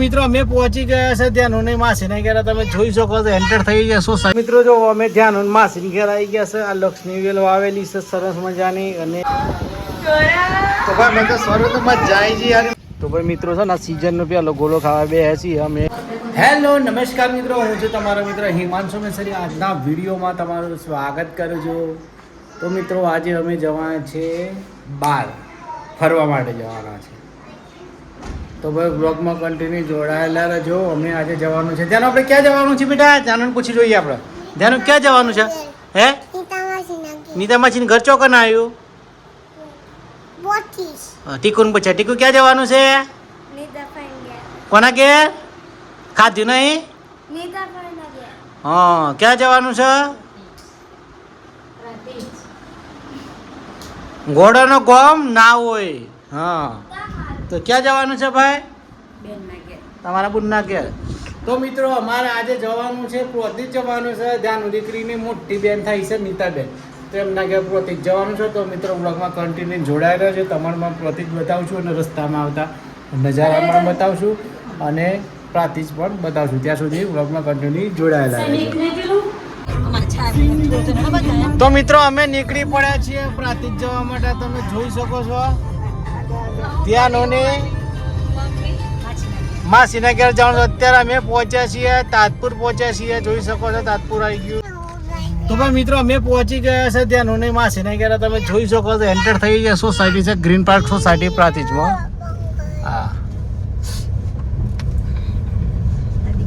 મિત્રો અમે પહોંચી ગયા છે ત્યાં નોની માસીને ઘેર. તમે જોઈ શકો છો એન્ટર થઈ ગયા સોસાયટી. મિત્રો જો અમે ત્યાં નોની માસીને ઘેર આવી ગયા છે. આ લક્ષ્મી વેલ વાવેલી છે સરસ મજાની. અને તો ભાઈ મને તો સ્વરૂપમાં જાય છે યાર. તો ભાઈ મિત્રો છે ને સીઝન નો પેલો ગોળો ખાવા બે છીએ અમે. હેલો નમસ્કાર મિત્રો, હું છું તમારો મિત્ર હિમાંશુ મેસરી. આજના વિડીયોમાં તમારું સ્વાગત કરું છું. તો મિત્રો આજે અમે જવાના છે બહાર ફરવા માટે જવાના છે. તો ભાઈ બ્લોગમાં કન્ટિન્યુ જોડાયેલા રહેજો. અમે આજે જવાનું છે ધ્યાન. આપણે ક્યાં જવાનું છે બેટા? ધ્યાન પૂછી જોઈએ આપણે. ધ્યાન ક્યાં જવાનું છે? હે નીતા માસીને ઘર ચોકન આવ્યું. ટીકુન પૂછે ટીકુ ક્યાં જવાનું છે? કોના ઘેર? ખાધ્યું નહીં? હા ક્યાં જવાનું છે? ઘોડાનો ગોમ ના હોય. હા તો ક્યાં જવાનું છે ભાઈ? તમારા બુનના ઘેર. તો મિત્રો અમારે આજે જવાનું છે પ્રોતિજ જવાનું છે. ધ્યાન દીકરીની મોટી બેન થાય છે નીતાબેન, તો એમના ઘેર પ્રોતિજ જવાનું છે. તો મિત્રો બ્લોગમાં કન્ટિન્યુ જોડાયેલા છે. તમારમાં પ્રોતિજ બતાવશું અને રસ્તામાં આવતા નજારા પણ બતાવશું અને પ્રાતિજ પણ બતાવશું. ત્યાં સુધી બ્લોગમાં કન્ટિન્યુ જોડાયેલા રહેજો. તો મિત્રો અમે નીકળી પડ્યા છીએ પ્રાતિજ જવા માટે. તમે જોઈ શકો છો ત્યાં નોને માસીના ઘેર જવાનું. અત્યારે અમે પહોંચ્યા છીએ તાજપુર પહોંચ્યા છીએ. જોઈ શકો છો તાજપુર આવી ગયું. તો ભાઈ મિત્રો અમે પહોંચી ગયા છે ત્યાં નોને માસીના ઘેર. તમે જોઈ શકો છો એન્ટર થઈ ગયા સોસાયટી છે ગ્રીન પાર્ક સોસાયટી પ્રાતિજમાં. હા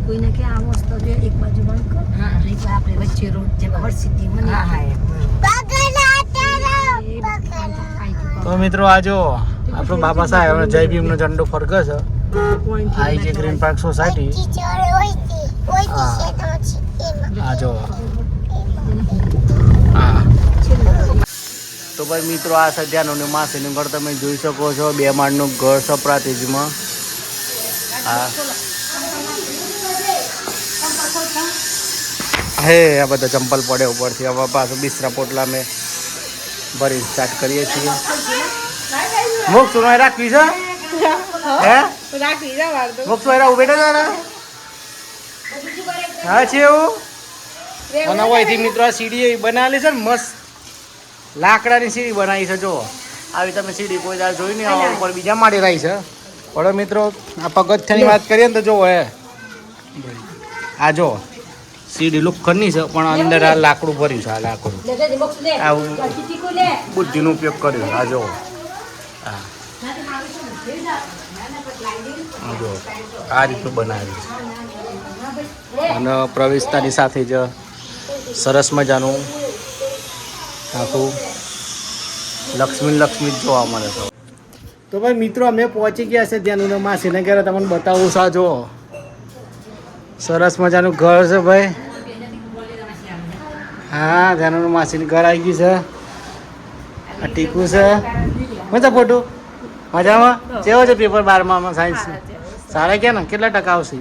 કોઈને કે આ વસ્તુ જો એક બાજુ બંધ કર એક આપણે વચ્ચે રોડ જે હરસિદ્ધિ મને તો મિત્રો આ જો આપણો બાબા સાહેબ જય ભીમનો ઝંડો ફરકે છે. આ જે ગ્રીન પાર્ક સોસાયટી. હા જો હા. તો ભાઈ મિત્રો આ સદ્યાનું માસીનું ઘર તમે જોઈ શકો છો. 2 માળનું ઘર છે પ્રાતિજમાં. હા હે આ બધા ચંપલ પડે ઉપરથી. હવે પાછું બિસ્તરા પોટલા મેં ભરી સ્ટાર્ટ કરીએ છીએ. મુખ સુનાઈ રાખવી છે હે રાખવી છે વાર તો મુખ સુનાઈ ઉભેટો છે ને. હા છે એવું અને ઓયથી મિત્રો આ સીડી બનાવેલી છે ને મસ્ત લાકડાની સીડી બનાવી છે. જો આવી તમે સીડી કોઈ દાળ જોઈ નહીં. આ ઉપર બીજા માળે રહી છે. પણ મિત્રો આ પગથિયાની વાત કરીએ ને તો જો હે આ જો સીડી લુખની છે પણ અંદર આ લાકડું ભર્યું છે. આ લાકડું આવું બુદ્ધિનો ઉપયોગ કર્યો. આ જો હા જો આ રીતનું બનાવ્યું છે. અને પ્રવેશતાની સાથે જ સરસ મજાનું આખું લક્ષ્મી લક્ષ્મી જોવા મળે છે. તો ભાઈ મિત્રો અમે પહોંચી ગયા છે ત્યાંનું માસીને ઘરે. તમને બતાવું છું. જો સરસ મજાનું ઘર છે ભાઈ. હા ત્યાંનું માસીનું ઘર આવી ગયું છે. આ ટીકું છે. મજા ફોટો મજામાં કેવો છે પેપર 12માં સાયન્સ? સારા ગયા ને? કેટલા ટકા આવશે?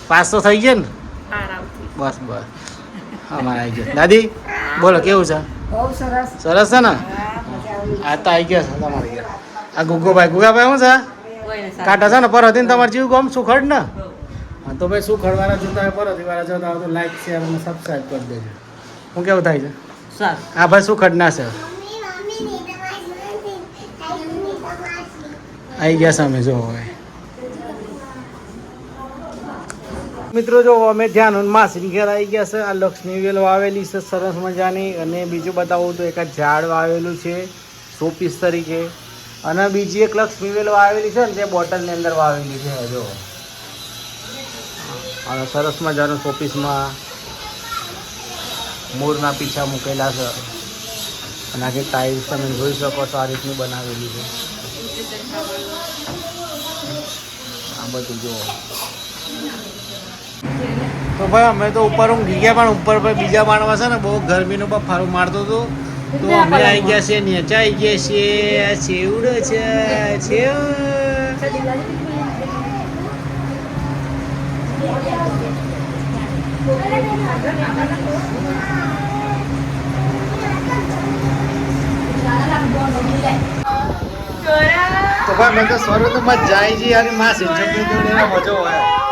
પાસ તો થઈ ગયા ને? બસ બસ અમારે આવી ગયા. દાદી બોલો કેવું છે? સરસ છે ને? આ તો આવી ગયા છે તમારે ઘેર. આ ગુગાભાઈ શું છે? કાંટા છે ને પર હતી ને તમારે જેવું ગામ સુખડ ને? હા તો ભાઈ સુખડવાળા જોતા હોય પરથી વાળા જોતા હોય તો લાઈક શેર અને સબસ્ક્રાઈબ કરી દેજો. શું કેવું થાય છે? હા ભાઈ સુખડ ના છે. આવી ગયા છે અમે જો હવે મિત્રો. જો અમે ધ્યાન માસીની ઘેર આવી ગયા છે. આ લક્ષ્મી વેલ વાવેલી છે સરસ મજાની. અને બીજું બતાવું તો એક આ ઝાડ વાવેલું છે શોપીસ તરીકે. અને બીજી એક લક્ષ્મી વેલ વાવેલી છે ને તે બોટલની અંદર વાવેલી છે. જો અને સરસ મજાનું શોપીસમાં મોરના પીછા મૂકેલા છે. અને આખી ટાઈલ્સ તમે જોઈ શકો છો આ રીતની બનાવેલી છે. આ બધું જો તો ભાઈ અમે તો ઉપર ઊંઘી ગયા પણ ઉપર ભાઈ બીજા માણવા છે ને બહુ ગરમીનો બફારો મારતો હતો. તો અમે આવી ગયા છીએ નીચે આવી ગયા છીએ. આ છેવડો છે છેવ. તો ભાઈ મેં તો સ્વરૂપ તો મજા આવી છે અને માસી છોકરી જોડે એનો મજો હોય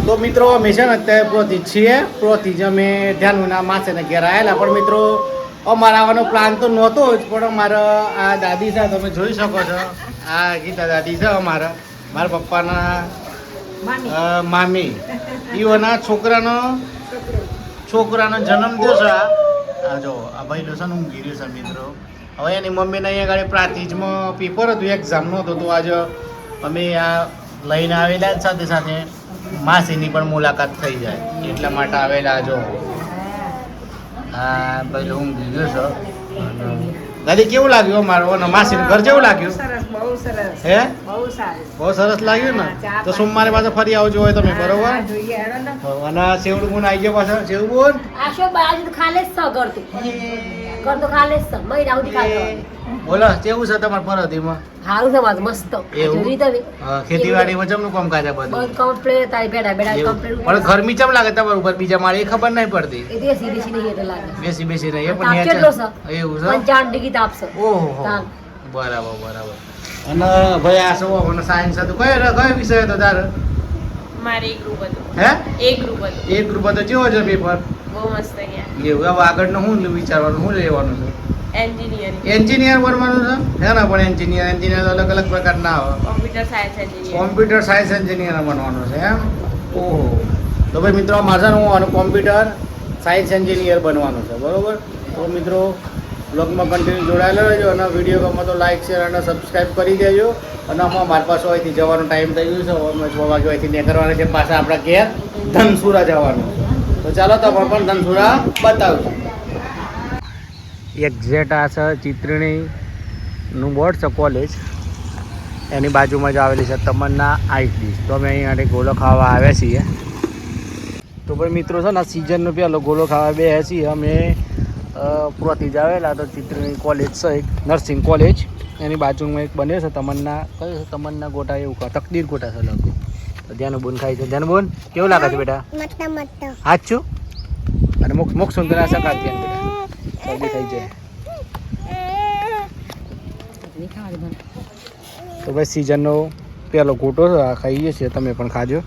તો મિત્રો અમે છે ને અત્યારે પ્રોથી છીએ પ્રોથી જ અમે ધ્યાનના માસેને ઘેર આવેલા પણ મિત્રો અમારે આવવાનો પ્લાન તો નહોતો જ પણ અમારા આ દાદી છે તમે જોઈ શકો છો આ ગીતા દાદી છે મારા પપ્પાના મામી ઈઓના છોકરાનો જન્મ દિવસ આ જો આ ભાઈ છે ને ઊંઘી રહ્યો છે મિત્રો હવે એની મમ્મીને અહીંયા આગળ પ્રાતિજમાં પેપર હતું એક્ઝામ નહોતું તો આજે અમે આ લઈને આવેલા સાથે સાથે માસીની પણ મુલાકાત થઈ જાય એટલા માટે આવેલા જો હા ભાઈ ઊંઘી ગયો છો દાદી કેવું લાગ્યું અમારું માસીનું ઘર કેવું લાગ્યું બહુ સરસ હે બહુ સારું બહુ સરસ લાગ્યું ને તો સોમવારે પાછા ફરી આવજો હોય તમે બરોબર અને સેવડ ગુણ આવી ગયો પાછો સેવ ગુણ આશો બાજુ તો ખાલે જ સ કરતું કર તો ખાલે જ સ મહિના સુધી ખાલે બોલો કેવું છે તમારે પરધીમાં હારું છે મારું મસ્ત એવું? જોઈ તમે ખેતીવાડીમાં જમનું કામ કાજે બધું બધું કમ્પ્લીટ તારી બેડા બેડા એવું. કમ્પ્લીટ પણ ગરમી ચમ લાગે તમારા ઉપર બીજા માળે એ ખબર નહીં પડતી એ દેશી દેશી નહીં એટલે લાગે બેસી નહીં એ તાપ પણ કેટલો છે એવું છે 55 ડિગ્રી તાપ છે ઓહો તાપ. બરાબર અને ભાઈ આ શું મને સાયન્સ હતું કયો વિષય હતો તારે મારે એક ગ્રુપ હતું હે એક ગ્રુપ હતું એક ગ્રુપ હતો કેવો છે પેપર બહુ મસ્ત ગયા એવું હવે આગળનું શું વિચારવાનું શું લેવાનું છે એન્જિનિયરિંગ એન્જિનિયર બનવાનું છે હે ને પણ એન્જિનિયર તો અલગ પ્રકારના આવે computer science engineer computer science engineer બનવાનું છે એમ ઓહો તો ભાઈ મિત્રો મારે છે ને હું કોમ્પ્યુટર સાયન્સ એન્જિનિયર બનવાનું છે બરોબર તો મિત્રો બ્લોગમાં કન્ટિન્યુ જોડાયેલા રહેજો અને વિડીયો ગમે તો લાઈક શેર અને સબસ્ક્રાઈબ કરી દેજો અને આમાં મારી પાસે અહીંથી જવાનો ટાઈમ થઈ ગયો છે હવે અમે 6 વાગે અહીંથી નીકળવાના છે પાછા આપણા ઘેર ધનસુરા જવાનું છે તો ચાલો તમે પણ ધનસુરા બતાવજો એક્ઝેક્ટ આ છે ચિત્રણીનું બોર્ડ છે કોલેજ એની બાજુમાં જ આવેલી છે તમન્ના આઈટી તો અમે અહીંયા ગોળો ખાવા આવ્યા છીએ તો ભાઈ મિત્રો છે ને સિઝનનો પહેલો ગોળો ખાવા બે છીએ અમે પૂરાથી જ આવેલા તો ચિત્રણી કોલેજ છે એક નર્સિંગ કોલેજ એની બાજુમાં એક બન્યો છે તમન્ના કયો છે તમન્ના ગોટા એવું તકદીર ગોટા છે લગભગ તો ધ્યાન બોન ખાય છે ધ્યાન બોન કેવું લાગે છે બેટા સાચું અને મોક્ષ સુંદર શકા ધ્યાન બેટા શરદી થઈ જાય તો ભાઈ સિઝનનો પહેલો ગોટો છે આ ખાઈએ છીએ તમે પણ ખાજો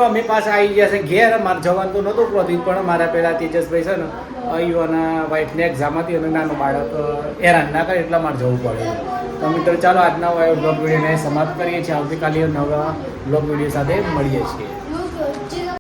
અમે પાછા આવી ગયા છે ઘેર મારે જવાનું તો નહોતું પ્રોતિક પણ મારા પહેલાં તેજસભાઈ છે ને અહીંયાના વાઇફની એક્ઝામ હતી અને નાનું બાળક હેરાન ના કરે એટલા મારે જવું પડે તો મિત્રો ચાલો આજના બ્લોગ વિડીયોને સમાપ્ત કરીએ છીએ આવતીકાલે નવા બ્લોગ વિડીયો સાથે મળીએ છીએ